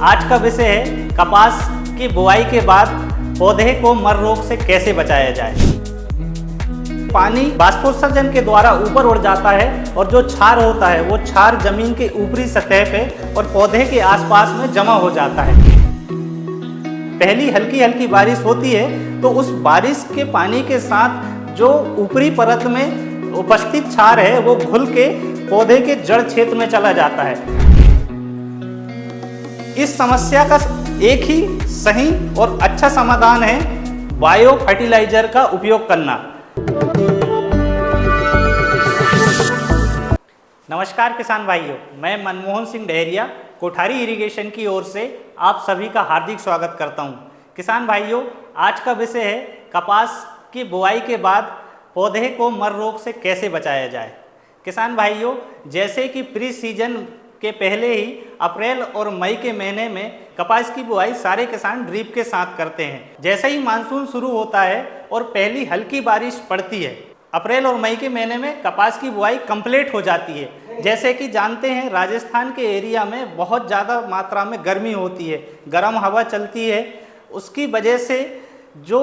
आज का विषय है कपास की बुआई के बाद पौधे को मर रोग से कैसे बचाया जाए। पानी बाष्पोत्सर्जन के द्वारा ऊपर उड़ जाता है और जो क्षार होता है वो क्षार जमीन के ऊपरी सतह पे और पौधे के आसपास में जमा हो जाता है। पहली हल्की हल्की बारिश होती है तो उस बारिश के पानी के साथ जो ऊपरी परत में उपस्थित क्षार है वो घुल के पौधे के जड़ क्षेत्र में चला जाता है। इस समस्या का एक ही सही और अच्छा समाधान है बायो फर्टिलाइजर का उपयोग करना। नमस्कार किसान भाइयों, मैं मनमोहन सिंह डहरिया कोठारी इरिगेशन की ओर से आप सभी का हार्दिक स्वागत करता हूं। किसान भाइयों, आज का विषय है कपास की बुआई के बाद पौधे को मर रोग से कैसे बचाया जाए। किसान भाइयों, जैसे कि प्री सीजन के पहले ही अप्रैल और मई के महीने में कपास की बुआई सारे किसान ड्रिप के साथ करते हैं। जैसे ही मानसून शुरू होता है और पहली हल्की बारिश पड़ती है, अप्रैल और मई के महीने में कपास की बुआई कंप्लीट हो जाती है। जैसे कि जानते हैं, राजस्थान के एरिया में बहुत ज़्यादा मात्रा में गर्मी होती है, गर्म हवा चलती है। उसकी वजह से जो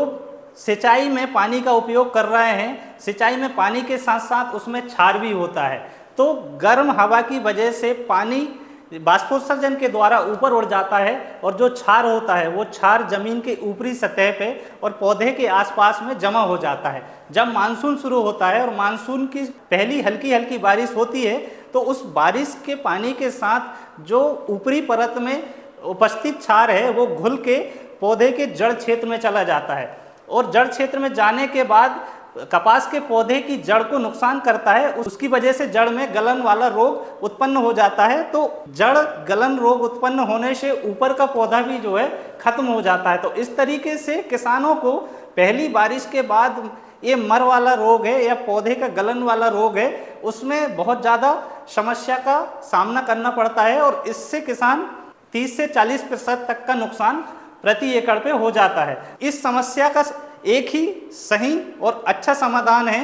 सिंचाई में पानी का उपयोग कर रहे हैं, सिंचाई में पानी के साथ साथ उसमें क्षार भी होता है। तो गर्म हवा की वजह से पानी बाष्पोत्सर्जन के द्वारा ऊपर उड़ जाता है और जो क्षार होता है वो क्षार जमीन के ऊपरी सतह पे और पौधे के आसपास में जमा हो जाता है। जब मानसून शुरू होता है और मानसून की पहली हल्की हल्की बारिश होती है तो उस बारिश के पानी के साथ जो ऊपरी परत में उपस्थित क्षार है वो घुल के पौधे के जड़ क्षेत्र में चला जाता है और जड़ क्षेत्र में जाने के बाद कपास के पौधे की जड़ को नुकसान करता है। उसकी वजह से जड़ में गलन वाला रोग उत्पन्न हो जाता है। तो जड़ गलन रोग उत्पन्न होने से ऊपर का पौधा भी जो है खत्म हो जाता है। तो इस तरीके से किसानों को पहली बारिश के बाद ये मर वाला रोग है या पौधे का गलन वाला रोग है, उसमें बहुत ज़्यादा समस्या का सामना करना पड़ता है और इससे किसान 30 से 40% तक का नुकसान प्रति एकड़ पे हो जाता है। इस समस्या का एक ही सही और अच्छा समाधान है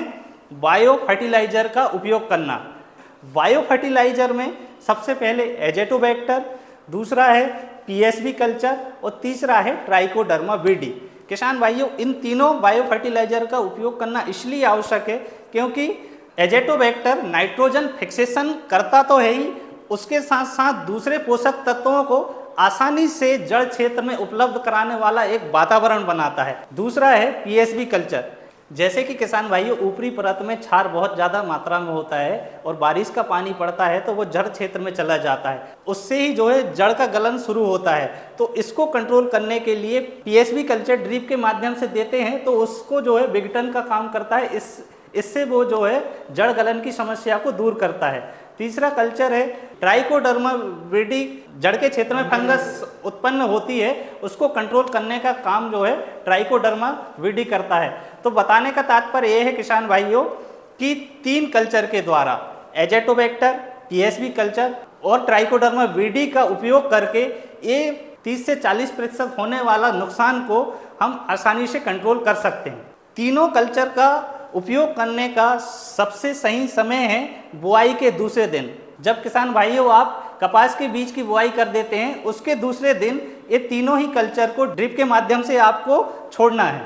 बायो फर्टिलाइजर का उपयोग करना। बायो फर्टिलाइजर में सबसे पहले एजेटोबैक्टर, दूसरा है पीएसबी कल्चर और तीसरा है ट्राइकोडर्मा विडी। किसान भाइयों, इन तीनों बायो फर्टिलाइजर का उपयोग करना इसलिए आवश्यक है क्योंकि एजेटोबैक्टर नाइट्रोजन फिक्सेशन करता तो है ही, उसके साथ साथ दूसरे पोषक तत्वों को आसानी से जड़ क्षेत्र में उपलब्ध कराने वाला एक वातावरण बनाता है। दूसरा है पीएसबी कल्चर। जैसे कि किसान भाइयों, ऊपरी परत में क्षार बहुत ज़्यादा मात्रा में होता है और बारिश का पानी पड़ता है तो वो जड़ क्षेत्र में चला जाता है, उससे ही जो है जड़ का गलन शुरू होता है। तो इसको कंट्रोल करने के लिए पीएसबी कल्चर ड्रिप के माध्यम से देते हैं तो उसको जो है विघटन का काम करता है। इससे वो जो है जड़ गलन की समस्या को दूर करता है। तीसरा कल्चर है ट्राइकोडर्मा विडी। जड़ के क्षेत्र में फंगस उत्पन्न होती है, उसको कंट्रोल करने का काम जो है ट्राइकोडर्मा विडी करता है। तो बताने का तात्पर्य यह है किसान भाइयों कि 3 कल्चर के द्वारा एजेटोबैक्टर, पीएसबी कल्चर और ट्राइकोडर्मा विडी का उपयोग करके ये 30 से 40% होने वाला नुकसान को हम आसानी से कंट्रोल कर सकते हैं। तीनों कल्चर का उपयोग करने का सबसे सही समय है बुआई के दूसरे दिन। जब किसान भाइयों आप कपास के बीज की बुआई कर देते हैं, उसके दूसरे दिन ये तीनों ही कल्चर को ड्रिप के माध्यम से आपको छोड़ना है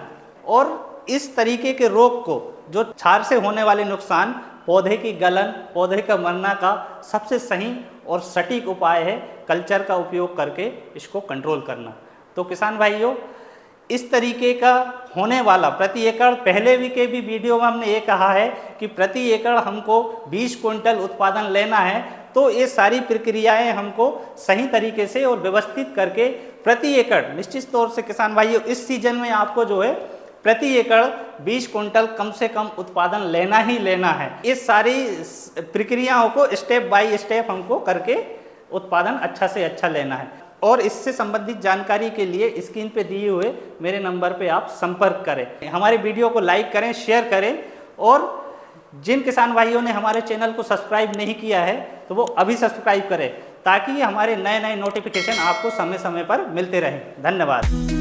और इस तरीके के रोग को, जो क्षार से होने वाले नुकसान, पौधे की गलन, पौधे का मरना का सबसे सही और सटीक उपाय है कल्चर का उपयोग करके इसको कंट्रोल करना। तो किसान भाइयों, इस तरीके का होने वाला प्रति एकड़, पहले भी वीडियो में हमने ये कहा है कि प्रति एकड़ हमको 20 क्विंटल उत्पादन लेना है। तो ये सारी प्रक्रियाएं हमको सही तरीके से और व्यवस्थित करके प्रति एकड़ निश्चित तौर से किसान भाइयों इस सीजन में आपको जो है प्रति एकड़ 20 क्विंटल कम से कम उत्पादन लेना ही लेना है। इस सारी प्रक्रियाओं को स्टेप बाय स्टेप हमको करके उत्पादन अच्छा से अच्छा लेना है। और इससे संबंधित जानकारी के लिए स्क्रीन पे दिए हुए मेरे नंबर पे आप संपर्क करें। हमारे वीडियो को लाइक करें, शेयर करें और जिन किसान भाइयों ने हमारे चैनल को सब्सक्राइब नहीं किया है तो वो अभी सब्सक्राइब करें ताकि हमारे नए नए नोटिफिकेशन आपको समय समय पर मिलते रहें। धन्यवाद।